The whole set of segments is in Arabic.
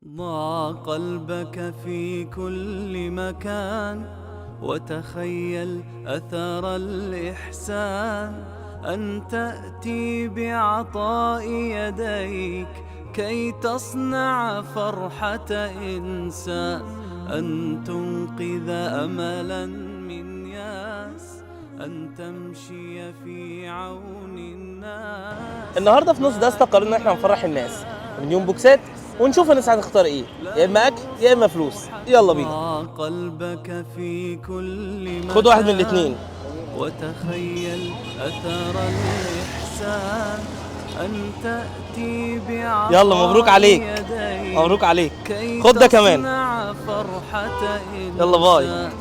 ضع قلبك في كل مكان وتخيل أثر الإحسان، أن تأتي بعطاء يديك كي تصنع فرحة إنسان، أن تنقذ أملا من ياس، أن تمشي في عون الناس. النهارده في نص دسته قررنا ان احنا نفرح الناس من يوم بوكسات ونشوف الناس هتختار ايه، يا اما اكل يا اما فلوس. يلا بينا. قلبك في كل مكان خد واحد من الاثنين وتخيل أثر الإحسان، أن تأتي بعطاء يلا مبروك عليك. يديك مبروك عليك. كي خد ده كمان. تصنع فرحة يلا باي. إنسان،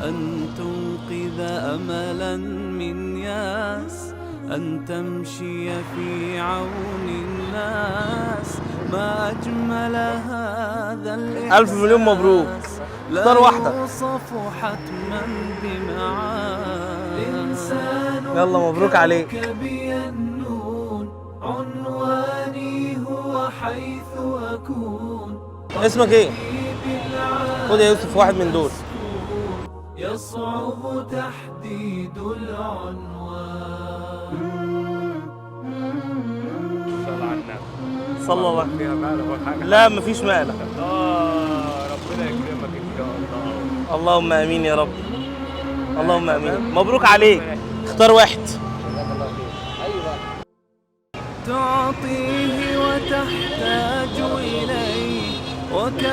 أن تنقذ أملا من ياس، أن تمشي في عون الناس. ما أجمل هذا الإحساس، 1000 مليون مبروك. اختار واحدة. لا يوصف حتما بمعاني. إنسان يلا مبروك عليك. كوكبي النون، عنواني هو حيث أكون. اسمك ايه؟ خد يا يوسف واحد من دول. يصعب تحديد العنوان. صلى الله عليه وسلم. لا مفيش مقلق. ربنا يكرمك ان شاء الله. اللهم امين يا رب. اللهم امين. مبروك عليك. اختار واحد. تعطيه وتحتاج إليه،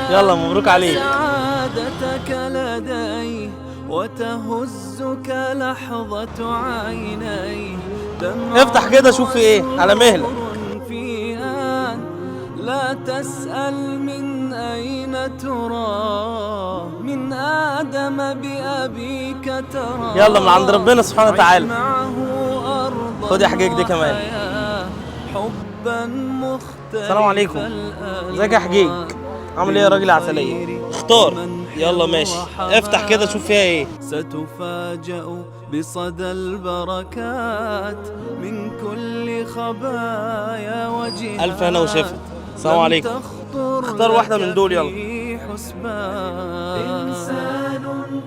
يلا مبروك عليك. سعادتك لديه، وتهزك لحظة عينيه. افتح كده شوف في ايه على مهلك. لا تسأل من أين ترى، من آدم بأبيك ترى. يلا من عند ربنا سبحانه وتعالى. خد يا خد حجيج دي كمان. حبا مختلفا. السلام عليكم. ازيك يا حجيج؟ عامل ايه يا راجل عسلية؟ اختار. يلا ماشي. افتح كده شوف فيها ايه. ستفاجأ بصدى البركات من كل خبايا وجهات. ألف هنا وشفا. السلام عليكم. اختار واحدة من دول يلا. إنسان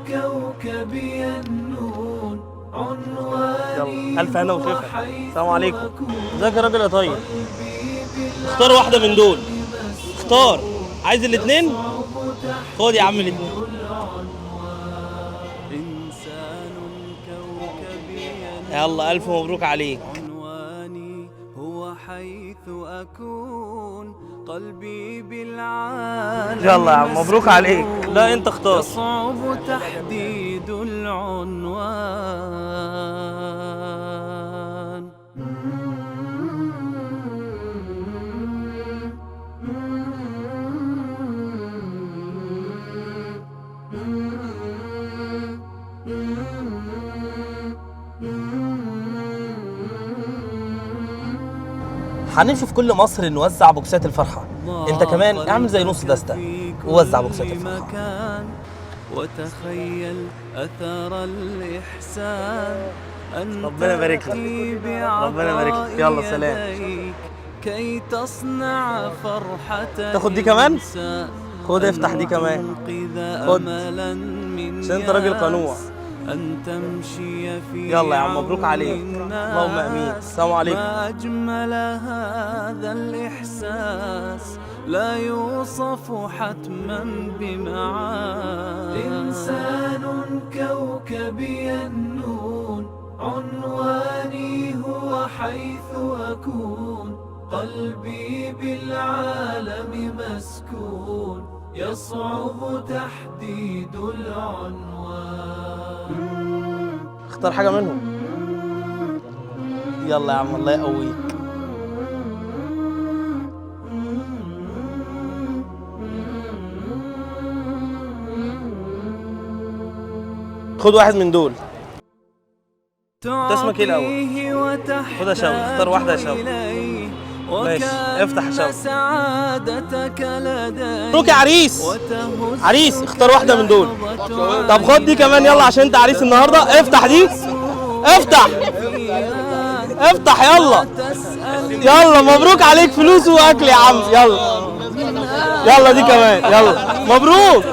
كوكبي النون، عنواني يلا ألف هنا وشفا. السلام عليكم. ازيك يا راجل يا طيب؟ اختار واحدة من دول. اختار. عايز الاثنين؟ خد يا عم الاثنين. يلا ألف مبروك عليك. عنواني هو حيث أكون، قلبي بالعالم. يلا يا عم مبروك عليك. لا انت اختار. يصعب تحديد العنوان. هنمشي في كل مصر نوزع بوكسات الفرحة. انت كمان اعمل زي نص دستة ووزع بوكسات الفرحة. وتخيل أثر الإحسان، أن ربنا يبارك لك. ربنا يبارك لك. يلا سلام. كي تصنع فرحة. تاخد دي كمان؟ خد افتح دي كمان. خد عشان انت راجل قنوع. أن تمشي في يلا يا عم مبروك عليك. اللهم امين. السلام عليكم. ما أجمل هذا الإحساس، لا يوصف حتما بمعاني. إنسان كوكبي النون، عنواني هو حيث أكون. قلبي بالعالم مسكون، يصعب تحديد العنوان. اختار حاجة منهم. يلا يا عم الله يقويك. خد واحد من دول. انت اسمك ايه الاول؟ خد يا شاوي. اختار واحدة يا شاوي. ماشي افتح يا شاوي. مبروك يا عريس. عريس اختار واحدة من دول. طب خد دي كمان يلا عشان انت عريس النهارده. افتح دي. افتح. افتح يلا. يلا مبروك عليك فلوس واكل يا عم. يلا يلا دي كمان، يلا مبروك.